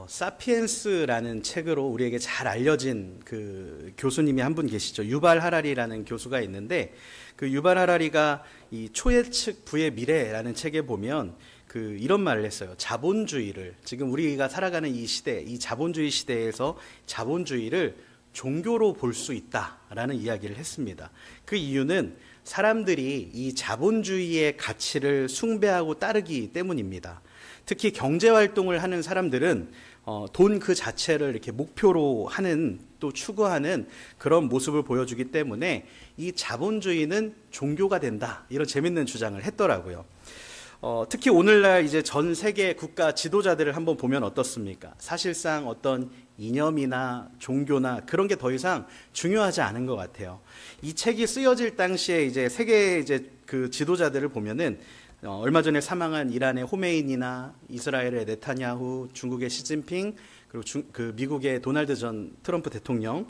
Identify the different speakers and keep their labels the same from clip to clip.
Speaker 1: 사피엔스라는 책으로 우리에게 잘 알려진 그 교수님이 한 분 계시죠. 유발 하라리라는 교수가 있는데, 그 유발 하라리가 이 초예측 부의 미래라는 책에 보면 이런 말을 했어요. 자본주의를, 지금 우리가 살아가는 이 시대, 이 자본주의 시대에서 자본주의를 종교로 볼 수 있다라는 이야기를 했습니다. 그 이유는 사람들이 이 자본주의의 가치를 숭배하고 따르기 때문입니다. 특히 경제활동을 하는 사람들은 돈 그 자체를 이렇게 목표로 하는, 또 추구하는 그런 모습을 보여주기 때문에 이 자본주의는 종교가 된다, 이런 재밌는 주장을 했더라고요. 특히 오늘날 이제 전 세계 국가 지도자들을 한번 보면 어떻습니까? 사실상 어떤 이념이나 종교나 그런 게 더 이상 중요하지 않은 것 같아요. 이 책이 쓰여질 당시에 이제 세계 그 지도자들을 보면은 얼마 전에 사망한 이란의 호메이니나 이스라엘의 네타냐후, 중국의 시진핑, 그리고 미국의 도널드 전 트럼프 대통령,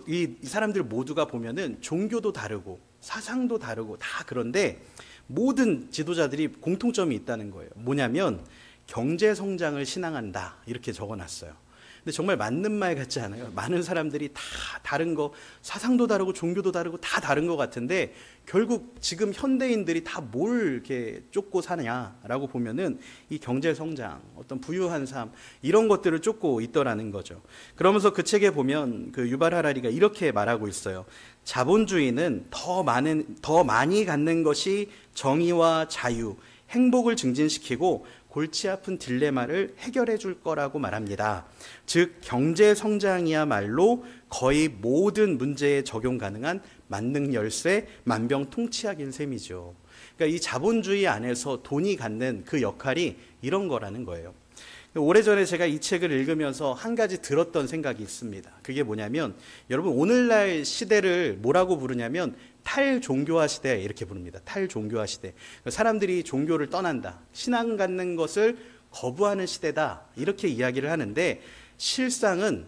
Speaker 1: 이 사람들 모두가 보면은 종교도 다르고 사상도 다르고 다 그런데 모든 지도자들이 공통점이 있다는 거예요. 뭐냐면 경제 성장을 신앙한다, 이렇게 적어놨어요. 근데 정말 맞는 말 같지 않아요? 많은 사람들이 다 다른 거, 사상도 다르고 종교도 다르고 다 다른 것 같은데 결국 지금 현대인들이 다 뭘 이렇게 쫓고 사냐라고 보면은 이 경제 성장, 어떤 부유한 삶, 이런 것들을 쫓고 있더라는 거죠. 그러면서 그 책에 보면 그 유발 하라리가 이렇게 말하고 있어요. 자본주의는 더 많이 갖는 것이 정의와 자유, 행복을 증진시키고 골치 아픈 딜레마를 해결해 줄 거라고 말합니다. 즉 경제 성장이야말로 거의 모든 문제에 적용 가능한 만능 열쇠, 만병통치약인 셈이죠. 그러니까 이 자본주의 안에서 돈이 갖는 그 역할이 이런 거라는 거예요. 오래전에 제가 이 책을 읽으면서 한 가지 들었던 생각이 있습니다. 그게 뭐냐면, 여러분 오늘날 시대를 뭐라고 부르냐면 탈종교화 시대, 이렇게 부릅니다. 탈종교화 시대. 사람들이 종교를 떠난다, 신앙 갖는 것을 거부하는 시대다, 이렇게 이야기를 하는데, 실상은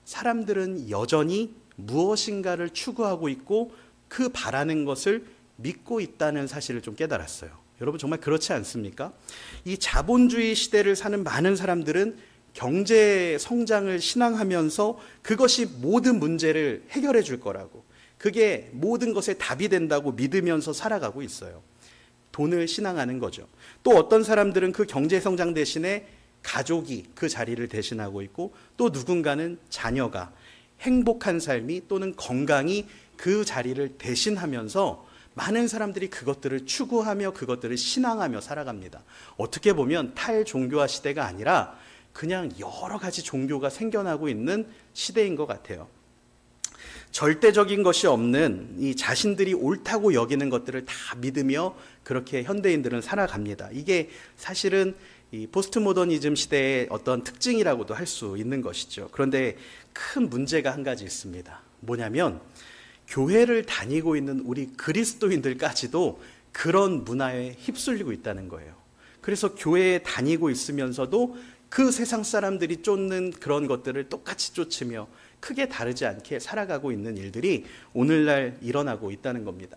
Speaker 1: 사람들은 여전히 무엇인가를 추구하고 있고 그 바라는 것을 믿고 있다는 사실을 좀 깨달았어요. 여러분 정말 그렇지 않습니까? 이 자본주의 시대를 사는 많은 사람들은 경제 성장을 신앙하면서 그것이 모든 문제를 해결해 줄 거라고, 그게 모든 것의 답이 된다고 믿으면서 살아가고 있어요. 돈을 신앙하는 거죠. 또 어떤 사람들은 그 경제 성장 대신에 가족이 그 자리를 대신하고 있고, 또 누군가는 자녀가, 행복한 삶이 또는 건강이 그 자리를 대신하면서 많은 사람들이 그것들을 추구하며 그것들을 신앙하며 살아갑니다. 어떻게 보면 탈종교화 시대가 아니라 그냥 여러 가지 종교가 생겨나고 있는 시대인 것 같아요. 절대적인 것이 없는 이 자신들이 옳다고 여기는 것들을 다 믿으며 그렇게 현대인들은 살아갑니다. 이게 사실은 이 포스트 모더니즘 시대의 어떤 특징이라고도 할 수 있는 것이죠. 그런데 큰 문제가 한 가지 있습니다. 뭐냐면 교회를 다니고 있는 우리 그리스도인들까지도 그런 문화에 휩쓸리고 있다는 거예요. 그래서 교회에 다니고 있으면서도 그 세상 사람들이 쫓는 그런 것들을 똑같이 쫓으며 크게 다르지 않게 살아가고 있는 일들이 오늘날 일어나고 있다는 겁니다.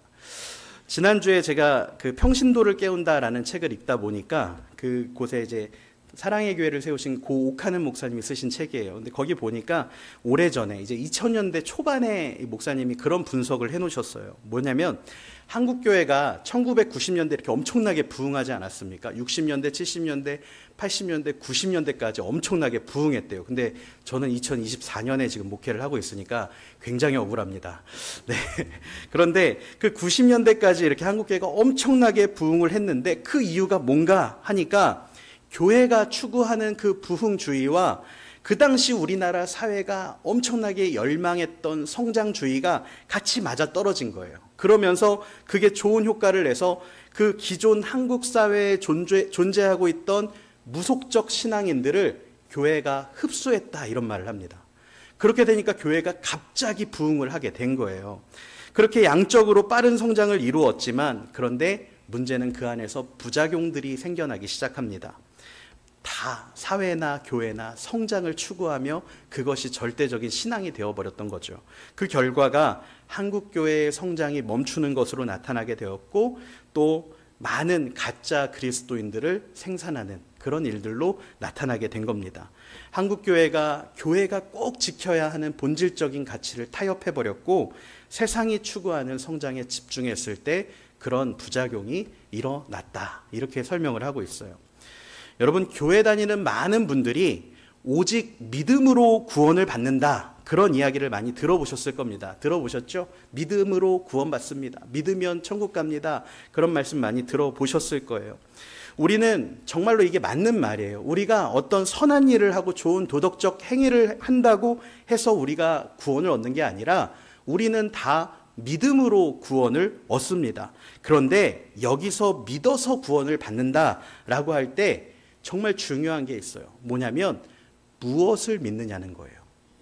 Speaker 1: 지난주에 제가 그 평신도를 깨운다라는 책을 읽다 보니까 그곳에 이제 사랑의 교회를 세우신 고 옥하는 목사님이 쓰신 책이에요. 근데 거기 보니까 오래전에 이제 2000년대 초반에 목사님이 그런 분석을 해 놓으셨어요. 뭐냐면 한국교회가 1990년대 이렇게 엄청나게 부흥하지 않았습니까? 60년대, 70년대, 80년대, 90년대까지 엄청나게 부흥했대요. 근데 저는 2024년에 지금 목회를 하고 있으니까 굉장히 억울합니다. 네. 그런데 그 90년대까지 이렇게 한국교회가 엄청나게 부흥을 했는데 그 이유가 뭔가 하니까 교회가 추구하는 그 부흥주의와 그 당시 우리나라 사회가 엄청나게 열망했던 성장주의가 같이 맞아떨어진 거예요. 그러면서 그게 좋은 효과를 내서 그 기존 한국 사회에 존재하고 있던 무속적 신앙인들을 교회가 흡수했다, 이런 말을 합니다. 그렇게 되니까 교회가 갑자기 부흥을 하게 된 거예요. 그렇게 양적으로 빠른 성장을 이루었지만, 그런데 문제는 그 안에서 부작용들이 생겨나기 시작합니다. 다 사회나 교회나 성장을 추구하며 그것이 절대적인 신앙이 되어버렸던 거죠. 그 결과가 한국교회의 성장이 멈추는 것으로 나타나게 되었고, 또 많은 가짜 그리스도인들을 생산하는 그런 일들로 나타나게 된 겁니다. 한국 교회가 꼭 지켜야 하는 본질적인 가치를 타협해버렸고 세상이 추구하는 성장에 집중했을 때 그런 부작용이 일어났다. 이렇게 설명을 하고 있어요. 여러분, 교회 다니는 많은 분들이 오직 믿음으로 구원을 받는다. 그런 이야기를 많이 들어보셨을 겁니다. 들어보셨죠? 믿음으로 구원받습니다. 믿으면 천국 갑니다. 그런 말씀 많이 들어보셨을 거예요. 우리는 정말로 이게 맞는 말이에요. 우리가 어떤 선한 일을 하고 좋은 도덕적 행위를 한다고 해서 우리가 구원을 얻는 게 아니라 우리는 다 믿음으로 구원을 얻습니다. 그런데 여기서 믿어서 구원을 받는다라고 할 때 정말 중요한 게 있어요. 뭐냐면 무엇을 믿느냐는 거예요.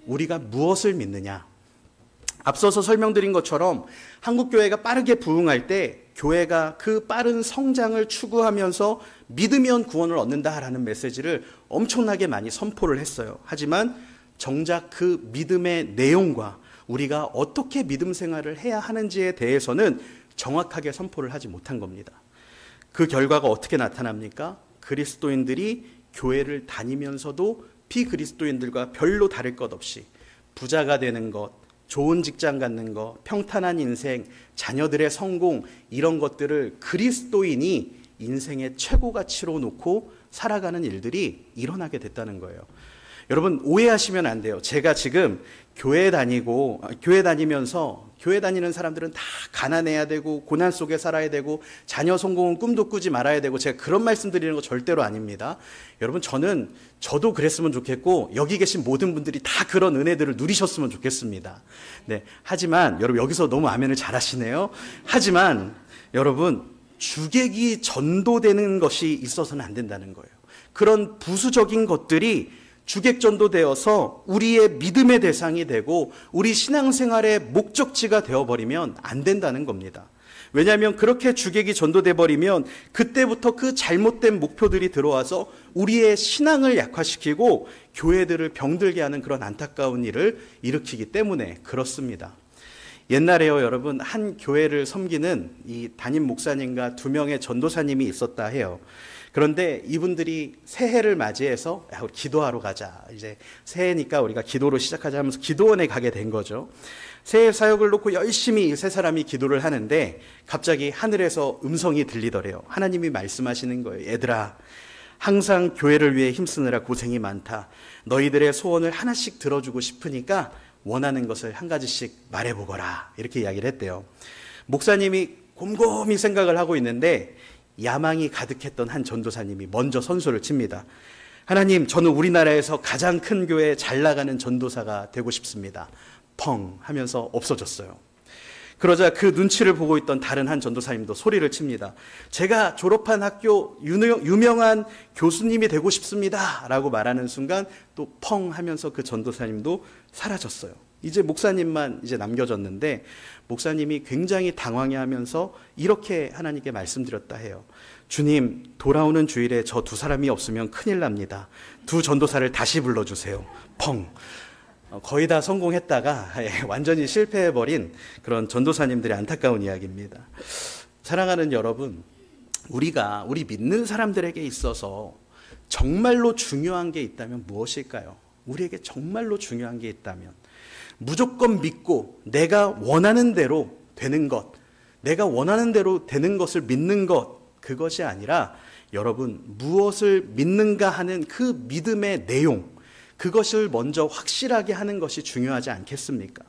Speaker 1: 우리가 무엇을 믿느냐. 앞서서 설명드린 것처럼 한국교회가 빠르게 부흥할 때 교회가 그 빠른 성장을 추구하면서 믿으면 구원을 얻는다라는 메시지를 엄청나게 많이 선포를 했어요. 하지만 정작 그 믿음의 내용과 우리가 어떻게 믿음 생활을 해야 하는지에 대해서는 정확하게 선포를 하지 못한 겁니다. 그 결과가 어떻게 나타납니까? 그리스도인들이 교회를 다니면서도 비그리스도인들과 별로 다를 것 없이 부자가 되는 것, 좋은 직장 갖는 것, 평탄한 인생, 자녀들의 성공, 이런 것들을 그리스도인이 인생의 최고 가치로 놓고 살아가는 일들이 일어나게 됐다는 거예요. 여러분, 오해하시면 안 돼요. 제가 지금 교회 다니면서 교회 다니는 사람들은 다 가난해야 되고 고난 속에 살아야 되고 자녀 성공은 꿈도 꾸지 말아야 되고 제가 그런 말씀 드리는 거 절대로 아닙니다. 여러분, 저도 그랬으면 좋겠고 여기 계신 모든 분들이 다 그런 은혜들을 누리셨으면 좋겠습니다. 네, 하지만 여러분, 여기서 너무 아멘을 잘하시네요. 하지만 여러분, 주객이 전도되는 것이 있어서는 안 된다는 거예요. 그런 부수적인 것들이 주객 전도되어서 우리의 믿음의 대상이 되고 우리 신앙생활의 목적지가 되어버리면 안 된다는 겁니다. 왜냐하면 그렇게 주객이 전도돼 버리면 그때부터 그 잘못된 목표들이 들어와서 우리의 신앙을 약화시키고 교회들을 병들게 하는 그런 안타까운 일을 일으키기 때문에 그렇습니다. 옛날에요, 여러분, 한 교회를 섬기는 이 담임 목사님과 2명의 전도사님이 있었다 해요. 그런데 이분들이 새해를 맞이해서 우리 기도하러 가자. 이제 새해니까 우리가 기도로 시작하자 하면서 기도원에 가게 된 거죠. 새해 사역을 놓고 열심히 세 사람이 기도를 하는데 갑자기 하늘에서 음성이 들리더래요. 하나님이 말씀하시는 거예요. 얘들아, 항상 교회를 위해 힘쓰느라 고생이 많다. 너희들의 소원을 하나씩 들어주고 싶으니까 원하는 것을 한 가지씩 말해보거라. 이렇게 이야기를 했대요. 목사님이 곰곰이 생각을 하고 있는데 야망이 가득했던 한 전도사님이 먼저 선수를 칩니다. 하나님, 저는 우리나라에서 가장 큰 교회에 잘 나가는 전도사가 되고 싶습니다. 펑 하면서 없어졌어요. 그러자 그 눈치를 보고 있던 다른 한 전도사님도 소리를 칩니다. 제가 졸업한 학교 유명한 교수님이 되고 싶습니다 라고 말하는 순간 또 펑 하면서 그 전도사님도 사라졌어요. 이제 목사님만 이제 남겨졌는데 목사님이 굉장히 당황해하면서 이렇게 하나님께 말씀드렸다 해요. 주님, 돌아오는 주일에 저 2사람이 없으면 큰일 납니다. 2 전도사를 다시 불러주세요. 펑. 거의 다 성공했다가 완전히 실패해버린 그런 전도사님들의 안타까운 이야기입니다. 사랑하는 여러분, 우리 믿는 사람들에게 있어서 정말로 중요한 게 있다면 무엇일까요? 우리에게 정말로 중요한 게 있다면 무조건 믿고 내가 원하는 대로 되는 것, 내가 원하는 대로 되는 것을 믿는 것, 그것이 아니라 여러분, 무엇을 믿는가 하는 그 믿음의 내용, 그것을 먼저 확실하게 하는 것이 중요하지 않겠습니까?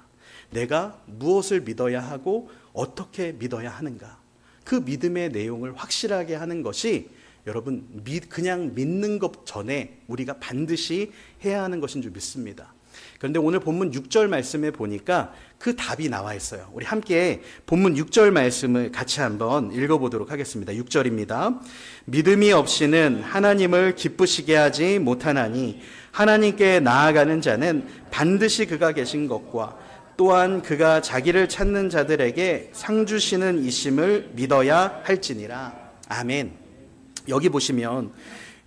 Speaker 1: 내가 무엇을 믿어야 하고 어떻게 믿어야 하는가, 그 믿음의 내용을 확실하게 하는 것이 여러분, 그냥 믿는 것 전에 우리가 반드시 해야 하는 것인 줄 믿습니다. 그런데 오늘 본문 6절 말씀에 보니까 그 답이 나와 있어요. 우리 함께 본문 6절 말씀을 같이 한번 읽어보도록 하겠습니다. 6절입니다. 믿음이 없이는 하나님을 기쁘시게 하지 못하나니 하나님께 나아가는 자는 반드시 그가 계신 것과 또한 그가 자기를 찾는 자들에게 상 주시는 이심을 믿어야 할지니라. 아멘. 여기 보시면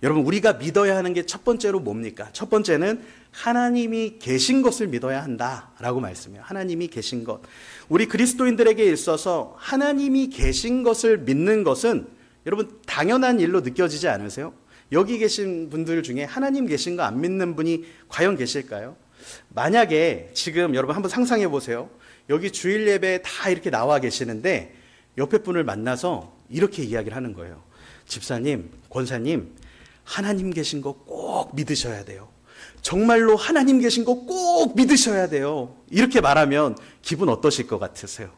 Speaker 1: 여러분, 우리가 믿어야 하는 게 첫 번째로 뭡니까? 첫 번째는 하나님이 계신 것을 믿어야 한다라고 말씀해요. 하나님이 계신 것. 우리 그리스도인들에게 있어서 하나님이 계신 것을 믿는 것은 여러분 당연한 일로 느껴지지 않으세요? 여기 계신 분들 중에 하나님 계신 거 안 믿는 분이 과연 계실까요? 만약에 지금 여러분 한번 상상해 보세요. 여기 주일 예배에 다 이렇게 나와 계시는데 옆에 분을 만나서 이렇게 이야기를 하는 거예요. 집사님, 권사님, 하나님 계신 거 꼭 믿으셔야 돼요. 정말로 하나님 계신 거 꼭 믿으셔야 돼요. 이렇게 말하면 기분 어떠실 것 같으세요?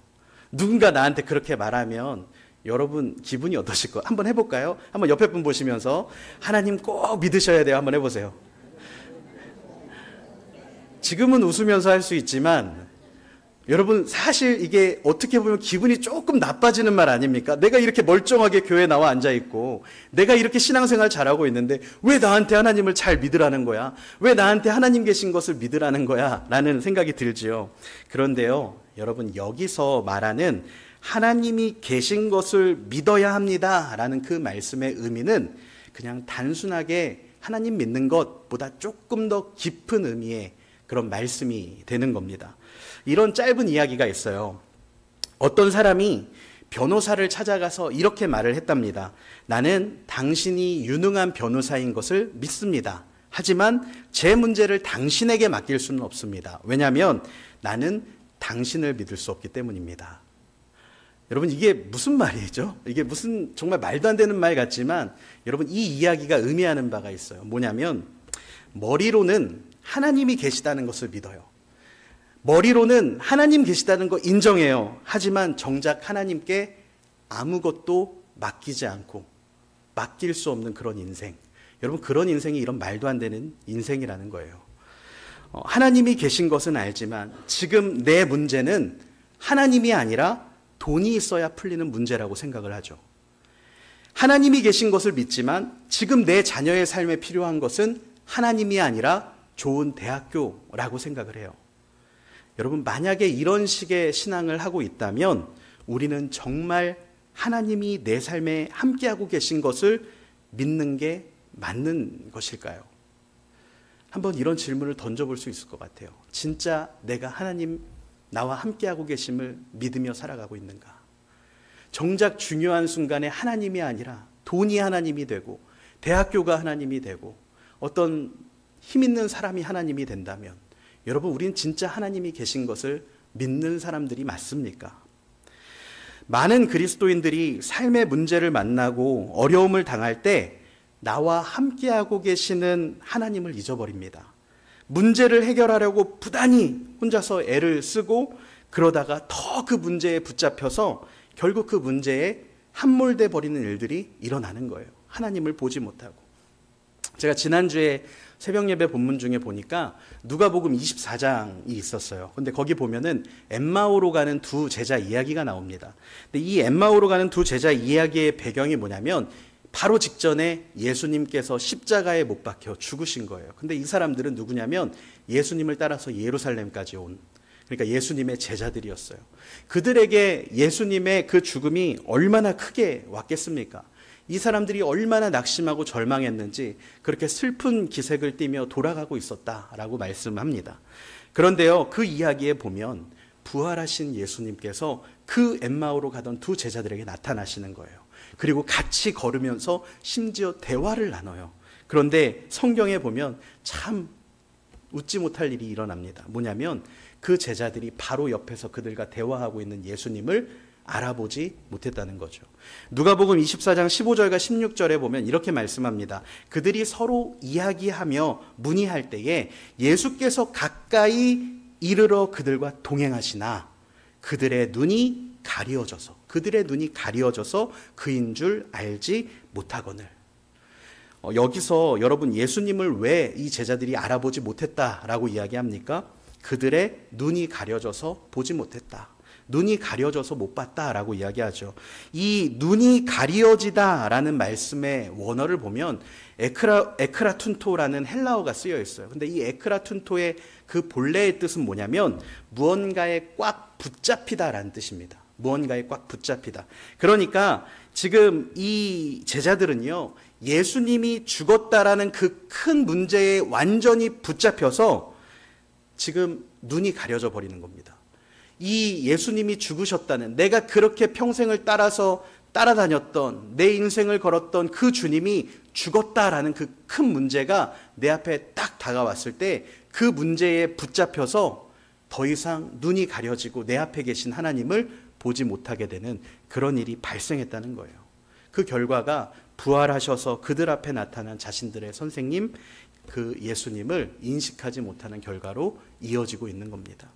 Speaker 1: 누군가 나한테 그렇게 말하면 여러분 기분이 어떠실 것? 한번 해볼까요? 한번 옆에 분 보시면서 하나님 꼭 믿으셔야 돼요. 한번 해보세요. 지금은 웃으면서 할 수 있지만 여러분 사실 이게 어떻게 보면 기분이 조금 나빠지는 말 아닙니까? 내가 이렇게 멀쩡하게 교회에 나와 앉아있고 내가 이렇게 신앙생활 잘하고 있는데 왜 나한테 하나님을 잘 믿으라는 거야? 왜 나한테 하나님 계신 것을 믿으라는 거야? 라는 생각이 들지요. 그런데요, 여러분 여기서 말하는 하나님이 계신 것을 믿어야 합니다 라는 그 말씀의 의미는 그냥 단순하게 하나님 믿는 것보다 조금 더 깊은 의미의 그런 말씀이 되는 겁니다. 이런 짧은 이야기가 있어요. 어떤 사람이 변호사를 찾아가서 이렇게 말을 했답니다. 나는 당신이 유능한 변호사인 것을 믿습니다. 하지만 제 문제를 당신에게 맡길 수는 없습니다. 왜냐하면 나는 당신을 믿을 수 없기 때문입니다. 여러분 이게 무슨 말이죠? 이게 무슨 정말 말도 안 되는 말 같지만 여러분 이 이야기가 의미하는 바가 있어요. 뭐냐면 머리로는 하나님이 계시다는 것을 믿어요. 머리로는 하나님 계시다는 거 인정해요. 하지만 정작 하나님께 아무것도 맡기지 않고 맡길 수 없는 그런 인생. 여러분 그런 인생이 이런 말도 안 되는 인생이라는 거예요. 하나님이 계신 것은 알지만 지금 내 문제는 하나님이 아니라 돈이 있어야 풀리는 문제라고 생각을 하죠. 하나님이 계신 것을 믿지만 지금 내 자녀의 삶에 필요한 것은 하나님이 아니라 좋은 대학교라고 생각을 해요. 여러분 만약에 이런 식의 신앙을 하고 있다면 우리는 정말 하나님이 내 삶에 함께하고 계신 것을 믿는 게 맞는 것일까요? 한번 이런 질문을 던져볼 수 있을 것 같아요. 진짜 내가 하나님 나와 함께하고 계심을 믿으며 살아가고 있는가? 정작 중요한 순간에 하나님이 아니라 돈이 하나님이 되고 대학교가 하나님이 되고 어떤 힘 있는 사람이 하나님이 된다면 여러분 우리는 진짜 하나님이 계신 것을 믿는 사람들이 맞습니까? 많은 그리스도인들이 삶의 문제를 만나고 어려움을 당할 때 나와 함께하고 계시는 하나님을 잊어버립니다. 문제를 해결하려고 부단히 혼자서 애를 쓰고 그러다가 더 그 문제에 붙잡혀서 결국 그 문제에 함몰돼 버리는 일들이 일어나는 거예요. 하나님을 보지 못하고. 제가 지난주에 새벽 예배 본문 중에 보니까 누가복음 24장이 있었어요. 근데 거기 보면은 엠마오로 가는 두 제자 이야기가 나옵니다. 근데 이 엠마오로 가는 두 제자 이야기의 배경이 뭐냐면 바로 직전에 예수님께서 십자가에 못 박혀 죽으신 거예요. 근데 이 사람들은 누구냐면 예수님을 따라서 예루살렘까지 온, 그러니까 예수님의 제자들이었어요. 그들에게 예수님의 그 죽음이 얼마나 크게 왔겠습니까? 이 사람들이 얼마나 낙심하고 절망했는지 그렇게 슬픈 기색을 띠며 돌아가고 있었다라고 말씀합니다. 그런데요, 그 이야기에 보면 부활하신 예수님께서 그 엠마오로 가던 두 제자들에게 나타나시는 거예요. 그리고 같이 걸으면서 심지어 대화를 나눠요. 그런데 성경에 보면 참 웃지 못할 일이 일어납니다. 뭐냐면 그 제자들이 바로 옆에서 그들과 대화하고 있는 예수님을 알아보지 못했다는 거죠. 누가복음 24장 15절과 16절에 보면 이렇게 말씀합니다. 그들이 서로 이야기하며 문의할 때에 예수께서 가까이 이르러 그들과 동행하시나 그들의 눈이 가리워져서 그인 줄 알지 못하거늘. 여기서 여러분 예수님을 왜 이 제자들이 알아보지 못했다라고 이야기합니까? 그들의 눈이 가려져서 보지 못했다. 눈이 가려져서 못 봤다라고 이야기하죠. 이 눈이 가려지다라는 말씀의 원어를 보면 에크라툰토라는 헬라어가 쓰여 있어요. 근데 이 에크라툰토의 그 본래의 뜻은 뭐냐면 무언가에 꽉 붙잡히다라는 뜻입니다. 무언가에 꽉 붙잡히다. 그러니까 지금 이 제자들은요, 예수님이 죽었다라는 그 큰 문제에 완전히 붙잡혀서 지금 눈이 가려져 버리는 겁니다. 이 예수님이 죽으셨다는, 내가 그렇게 평생을 따라다녔던, 내 인생을 걸었던 그 주님이 죽었다라는 그 큰 문제가 내 앞에 딱 다가왔을 때 그 문제에 붙잡혀서 더 이상 눈이 가려지고 내 앞에 계신 하나님을 보지 못하게 되는 그런 일이 발생했다는 거예요. 그 결과가 부활하셔서 그들 앞에 나타난 자신들의 선생님, 그 예수님을 인식하지 못하는 결과로 이어지고 있는 겁니다.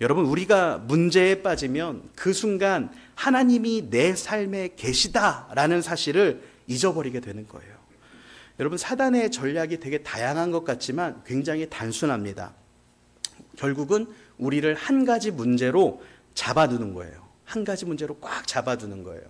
Speaker 1: 여러분, 우리가 문제에 빠지면 그 순간 하나님이 내 삶에 계시다라는 사실을 잊어버리게 되는 거예요. 여러분, 사단의 전략이 되게 다양한 것 같지만 굉장히 단순합니다. 결국은 우리를 한 가지 문제로 잡아두는 거예요. 한 가지 문제로 꽉 잡아두는 거예요.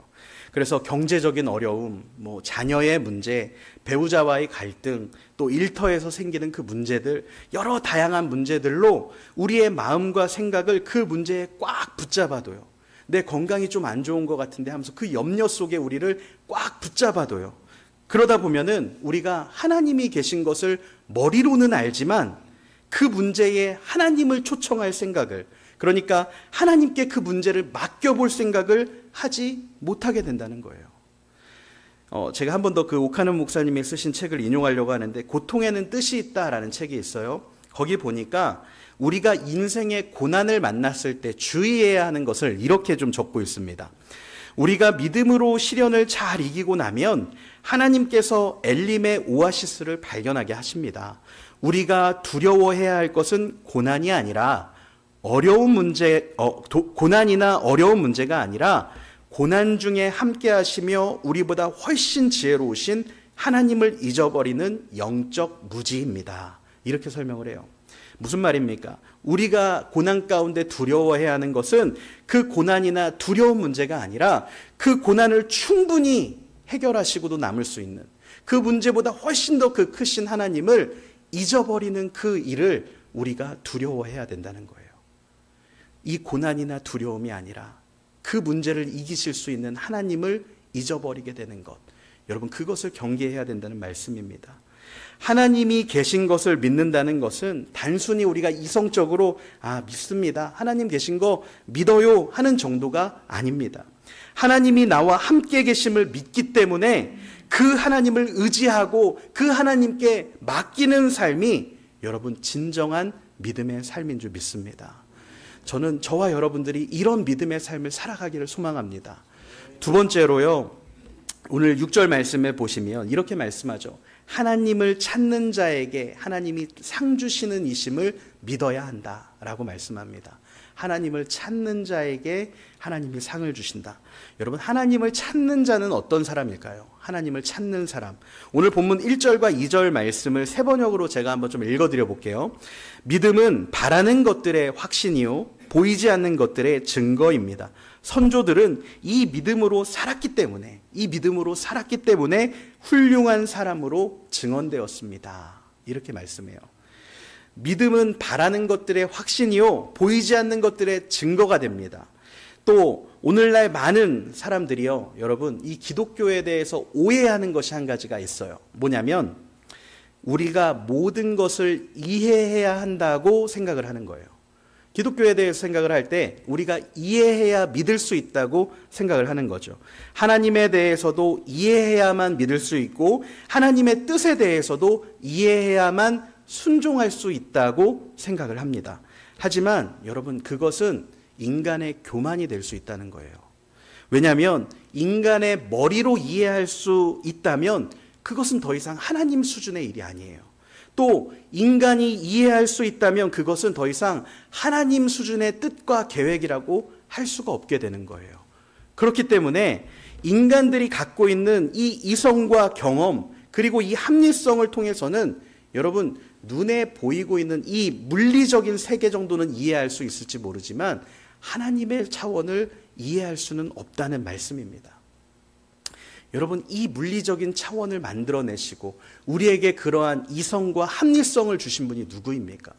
Speaker 1: 그래서 경제적인 어려움, 자녀의 문제, 배우자와의 갈등, 또 일터에서 생기는 그 문제들, 여러 다양한 문제들로 우리의 마음과 생각을 그 문제에 꽉 붙잡아둬요. 내 건강이 좀 안 좋은 것 같은데 하면서 그 염려 속에 우리를 꽉 붙잡아둬요. 그러다 보면은 우리가 하나님이 계신 것을 머리로는 알지만 그 문제에 하나님을 초청할 생각을, 그러니까 하나님께 그 문제를 맡겨볼 생각을 하지 못하게 된다는 거예요. 제가 한 번 더 그 오카노 목사님이 쓰신 책을 인용하려고 하는데, 고통에는 뜻이 있다라는 책이 있어요. 거기 보니까 우리가 인생의 고난을 만났을 때 주의해야 하는 것을 이렇게 좀 적고 있습니다. 우리가 믿음으로 시련을 잘 이기고 나면 하나님께서 엘림의 오아시스를 발견하게 하십니다. 우리가 두려워해야 할 것은 고난이 아니라 고난이나 어려운 문제가 아니라 고난 중에 함께 하시며 우리보다 훨씬 지혜로우신 하나님을 잊어버리는 영적 무지입니다. 이렇게 설명을 해요. 무슨 말입니까? 우리가 고난 가운데 두려워해야 하는 것은 그 고난이나 두려운 문제가 아니라 그 고난을 충분히 해결하시고도 남을 수 있는 그 문제보다 훨씬 더 그 크신 하나님을 잊어버리는 그 일을 우리가 두려워해야 된다는 거예요. 이 고난이나 두려움이 아니라 그 문제를 이기실 수 있는 하나님을 잊어버리게 되는 것, 여러분, 그것을 경계해야 된다는 말씀입니다. 하나님이 계신 것을 믿는다는 것은 단순히 우리가 이성적으로 믿습니다, 하나님 계신 거 믿어요 하는 정도가 아닙니다. 하나님이 나와 함께 계심을 믿기 때문에 그 하나님을 의지하고 그 하나님께 맡기는 삶이 여러분 진정한 믿음의 삶인 줄 믿습니다. 저는 저와 여러분들이 이런 믿음의 삶을 살아가기를 소망합니다. 두 번째로요, 오늘 6절 말씀에 보시면 이렇게 말씀하죠. 하나님을 찾는 자에게 하나님이 상 주시는 이심을 믿어야 한다라고 말씀합니다. 하나님을 찾는 자에게 하나님이 상을 주신다. 여러분, 하나님을 찾는 자는 어떤 사람일까요? 하나님을 찾는 사람. 오늘 본문 1절과 2절 말씀을 세 번역으로 제가 한번 좀 읽어드려 볼게요. 믿음은 바라는 것들의 확신이요 보이지 않는 것들의 증거입니다. 선조들은 이 믿음으로 살았기 때문에 훌륭한 사람으로 증언되었습니다. 이렇게 말씀해요. 믿음은 바라는 것들의 확신이요 보이지 않는 것들의 증거가 됩니다. 또 오늘날 많은 사람들이요, 여러분, 이 기독교에 대해서 오해하는 것이 한 가지가 있어요. 뭐냐면 우리가 모든 것을 이해해야 한다고 생각을 하는 거예요. 기독교에 대해서 생각을 할 때 우리가 이해해야 믿을 수 있다고 생각을 하는 거죠. 하나님에 대해서도 이해해야만 믿을 수 있고 하나님의 뜻에 대해서도 이해해야만 순종할 수 있다고 생각을 합니다. 하지만 여러분, 그것은 인간의 교만이 될 수 있다는 거예요. 왜냐하면 인간의 머리로 이해할 수 있다면 그것은 더 이상 하나님 수준의 일이 아니에요. 또 인간이 이해할 수 있다면 그것은 더 이상 하나님 수준의 뜻과 계획이라고 할 수가 없게 되는 거예요. 그렇기 때문에 인간들이 갖고 있는 이 이성과 경험, 그리고 이 합리성을 통해서는 여러분, 눈에 보이고 있는 이 물리적인 세계 정도는 이해할 수 있을지 모르지만 하나님의 차원을 이해할 수는 없다는 말씀입니다. 여러분, 이 물리적인 차원을 만들어내시고 우리에게 그러한 이성과 합리성을 주신 분이 누구입니까?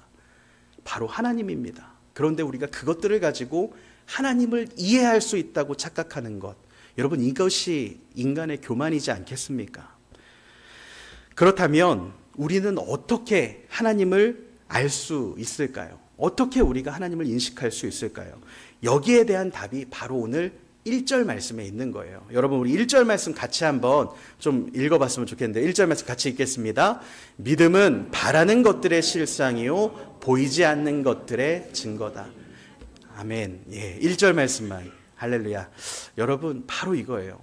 Speaker 1: 바로 하나님입니다. 그런데 우리가 그것들을 가지고 하나님을 이해할 수 있다고 착각하는 것, 여러분, 이것이 인간의 교만이지 않겠습니까? 그렇다면 우리는 어떻게 하나님을 알 수 있을까요? 어떻게 우리가 하나님을 인식할 수 있을까요? 여기에 대한 답이 바로 오늘 1절 말씀에 있는 거예요. 여러분 우리 1절 말씀 같이 한번 좀 읽어봤으면 좋겠는데 1절 말씀 같이 읽겠습니다. 믿음은 바라는 것들의 실상이요 보이지 않는 것들의 증거다. 아멘. 예, 1절 말씀만. 할렐루야. 여러분 바로 이거예요.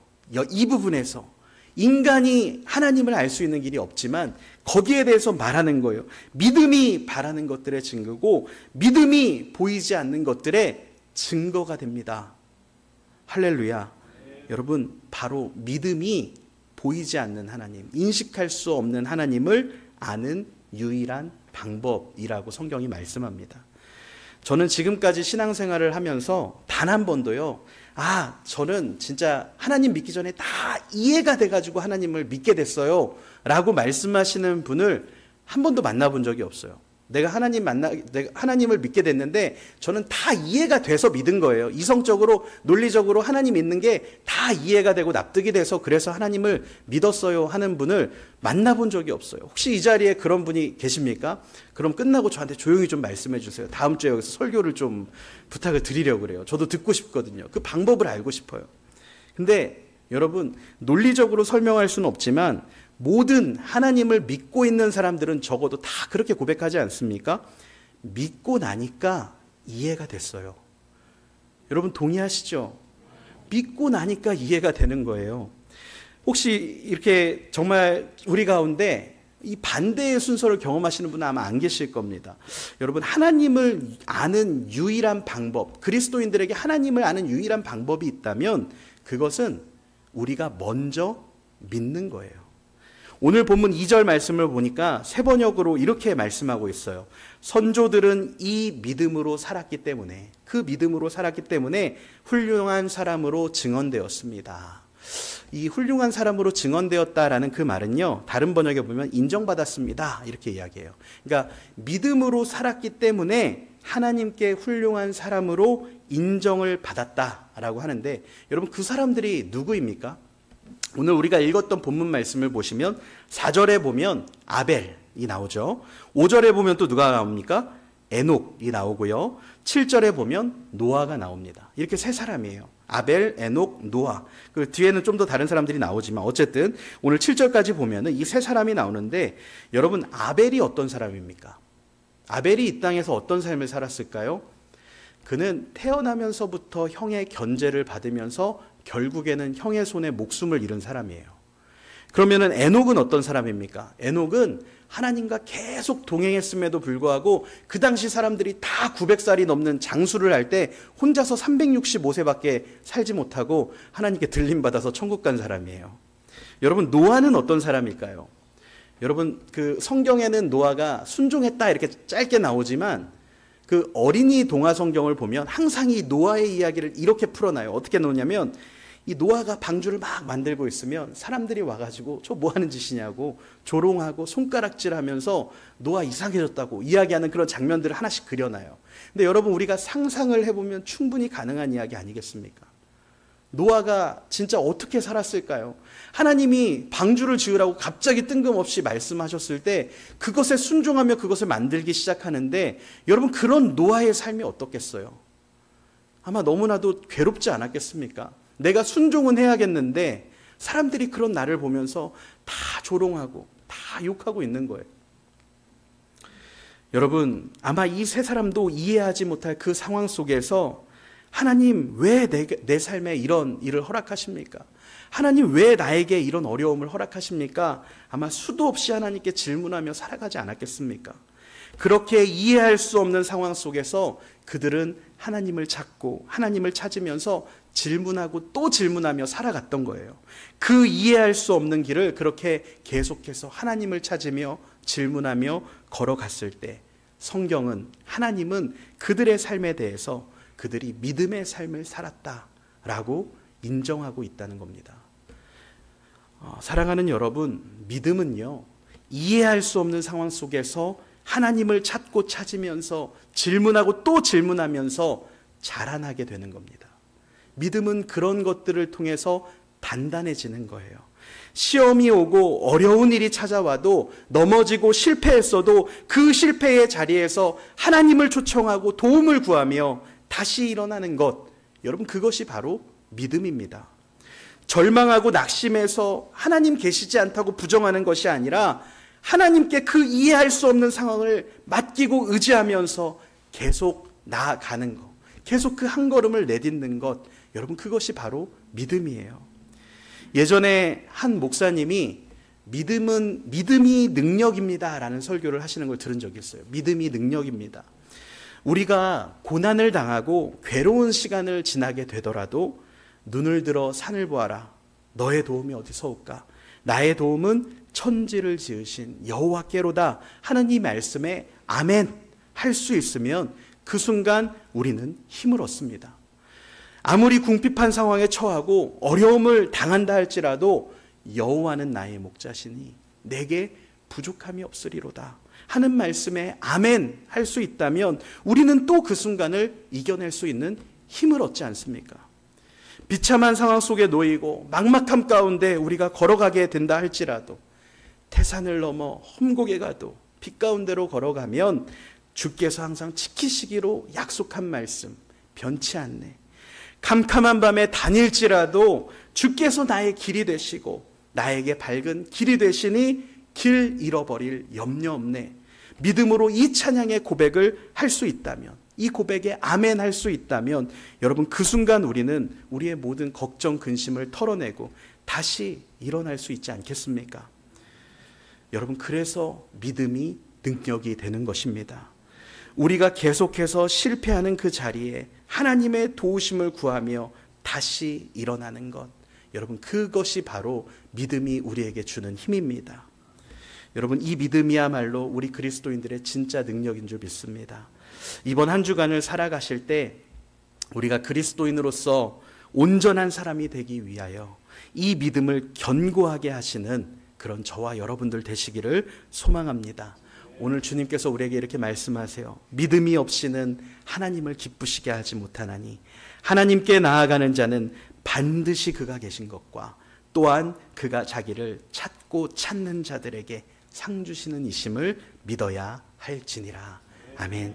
Speaker 1: 이 부분에서 인간이 하나님을 알 수 있는 길이 없지만 거기에 대해서 말하는 거예요. 믿음이 바라는 것들의 증거고 믿음이 보이지 않는 것들의 증거가 됩니다. 할렐루야. 여러분 바로 믿음이 보이지 않는 하나님, 인식할 수 없는 하나님을 아는 유일한 방법이라고 성경이 말씀합니다. 저는 지금까지 신앙생활을 하면서 단 한 번도요, 저는 진짜 하나님 믿기 전에 다 이해가 돼가지고 하나님을 믿게 됐어요 라고 말씀하시는 분을 한 번도 만나본 적이 없어요. 내가 하나님을 믿게 됐는데 저는 다 이해가 돼서 믿은 거예요. 이성적으로, 논리적으로 하나님 믿는 게 다 이해가 되고 납득이 돼서 그래서 하나님을 믿었어요 하는 분을 만나본 적이 없어요. 혹시 이 자리에 그런 분이 계십니까? 그럼 끝나고 저한테 조용히 좀 말씀해 주세요. 다음 주에 여기서 설교를 좀 부탁을 드리려고 그래요. 저도 듣고 싶거든요. 그 방법을 알고 싶어요. 근데 여러분 논리적으로 설명할 수는 없지만 모든 하나님을 믿고 있는 사람들은 적어도 다 그렇게 고백하지 않습니까? 믿고 나니까 이해가 됐어요. 여러분 동의하시죠? 믿고 나니까 이해가 되는 거예요. 혹시 이렇게 정말 우리 가운데 이 반대의 순서를 경험하시는 분은 아마 안 계실 겁니다. 여러분 하나님을 아는 유일한 방법, 그리스도인들에게 하나님을 아는 유일한 방법이 있다면 그것은 우리가 먼저 믿는 거예요. 오늘 본문 2절 말씀을 보니까 새 번역으로 이렇게 말씀하고 있어요. 선조들은 이 믿음으로 살았기 때문에, 그 믿음으로 살았기 때문에 훌륭한 사람으로 증언되었습니다. 이 훌륭한 사람으로 증언되었다라는 그 말은요, 다른 번역에 보면 인정받았습니다 이렇게 이야기해요. 그러니까 믿음으로 살았기 때문에 하나님께 훌륭한 사람으로 인정을 받았다라고 하는데, 여러분 그 사람들이 누구입니까? 오늘 우리가 읽었던 본문 말씀을 보시면 4절에 보면 아벨이 나오죠. 5절에 보면 또 누가 나옵니까? 에녹이 나오고요. 7절에 보면 노아가 나옵니다. 이렇게 세 사람이에요. 아벨, 에녹, 노아. 그 뒤에는 좀 더 다른 사람들이 나오지만 어쨌든 오늘 7절까지 보면은 이 세 사람이 나오는데, 여러분 아벨이 어떤 사람입니까? 아벨이 이 땅에서 어떤 삶을 살았을까요? 그는 태어나면서부터 형의 견제를 받으면서 결국에는 형의 손에 목숨을 잃은 사람이에요. 그러면은 에녹은 어떤 사람입니까? 에녹은 하나님과 계속 동행했음에도 불구하고 그 당시 사람들이 다 900살이 넘는 장수를 할 때 혼자서 365세밖에 살지 못하고 하나님께 들림받아서 천국 간 사람이에요. 여러분 노아는 어떤 사람일까요? 여러분 그 성경에는 노아가 순종했다 이렇게 짧게 나오지만 그 어린이 동화 성경을 보면 항상 이 노아의 이야기를 이렇게 풀어놔요. 어떻게 놓냐면 이 노아가 방주를 막 만들고 있으면 사람들이 와가지고 저 뭐 하는 짓이냐고 조롱하고 손가락질하면서 노아 이상해졌다고 이야기하는 그런 장면들을 하나씩 그려놔요. 근데 여러분 우리가 상상을 해보면 충분히 가능한 이야기 아니겠습니까? 노아가 진짜 어떻게 살았을까요? 하나님이 방주를 지으라고 갑자기 뜬금없이 말씀하셨을 때 그것에 순종하며 그것을 만들기 시작하는데, 여러분 그런 노아의 삶이 어떻겠어요? 아마 너무나도 괴롭지 않았겠습니까? 내가 순종은 해야겠는데 사람들이 그런 나를 보면서 다 조롱하고 다 욕하고 있는 거예요. 여러분 아마 이 세 사람도 이해하지 못할 그 상황 속에서 하나님 왜 내 삶에 이런 일을 허락하십니까? 하나님 왜 나에게 이런 어려움을 허락하십니까? 아마 수도 없이 하나님께 질문하며 살아가지 않았겠습니까? 그렇게 이해할 수 없는 상황 속에서 그들은 하나님을 찾고 하나님을 찾으면서 질문하고 또 질문하며 살아갔던 거예요. 그 이해할 수 없는 길을 그렇게 계속해서 하나님을 찾으며 질문하며 걸어갔을 때 성경은, 하나님은 그들의 삶에 대해서 그들이 믿음의 삶을 살았다라고 인정하고 있다는 겁니다. 사랑하는 여러분, 믿음은요, 이해할 수 없는 상황 속에서 하나님을 찾고 찾으면서 질문하고 또 질문하면서 자라나게 되는 겁니다. 믿음은 그런 것들을 통해서 단단해지는 거예요. 시험이 오고 어려운 일이 찾아와도 넘어지고 실패했어도 그 실패의 자리에서 하나님을 초청하고 도움을 구하며 다시 일어나는 것, 여러분 그것이 바로 믿음입니다. 절망하고 낙심해서 하나님 계시지 않다고 부정하는 것이 아니라 하나님께 그 이해할 수 없는 상황을 맡기고 의지하면서 계속 나아가는 것, 계속 그 한 걸음을 내딛는 것, 여러분 그것이 바로 믿음이에요. 예전에 한 목사님이 믿음이 능력입니다 라는 설교를 하시는 걸 들은 적이 있어요. 믿음이 능력입니다. 우리가 고난을 당하고 괴로운 시간을 지나게 되더라도 눈을 들어 산을 보아라. 너의 도움이 어디서 올까? 나의 도움은 천지를 지으신 여호와께로다 하는 이 말씀에 아멘 할 수 있으면 그 순간 우리는 힘을 얻습니다. 아무리 궁핍한 상황에 처하고 어려움을 당한다 할지라도 여호와는 나의 목자시니 내게 부족함이 없으리로다 하는 말씀에 아멘 할 수 있다면 우리는 또 그 순간을 이겨낼 수 있는 힘을 얻지 않습니까? 비참한 상황 속에 놓이고 막막함 가운데 우리가 걸어가게 된다 할지라도 태산을 넘어 험곡에 가도 빛 가운데로 걸어가면 주께서 항상 지키시기로 약속한 말씀 변치 않네. 캄캄한 밤에 다닐지라도 주께서 나의 길이 되시고 나에게 밝은 길이 되시니 길 잃어버릴 염려 없네. 믿음으로 이 찬양의 고백을 할 수 있다면, 이 고백에 아멘 할 수 있다면 여러분 그 순간 우리는 우리의 모든 걱정 근심을 털어내고 다시 일어날 수 있지 않겠습니까? 여러분 그래서 믿음이 능력이 되는 것입니다. 우리가 계속해서 실패하는 그 자리에 하나님의 도우심을 구하며 다시 일어나는 것, 여러분 그것이 바로 믿음이 우리에게 주는 힘입니다. 여러분 이 믿음이야말로 우리 그리스도인들의 진짜 능력인 줄 믿습니다. 이번 한 주간을 살아가실 때 우리가 그리스도인으로서 온전한 사람이 되기 위하여 이 믿음을 견고하게 하시는 그런 저와 여러분들 되시기를 소망합니다. 오늘 주님께서 우리에게 이렇게 말씀하세요. 믿음이 없이는 하나님을 기쁘시게 하지 못하나니 하나님께 나아가는 자는 반드시 그가 계신 것과 또한 그가 자기를 찾고 찾는 자들에게 상 주시는 이심을 믿어야 할지니라. 아멘.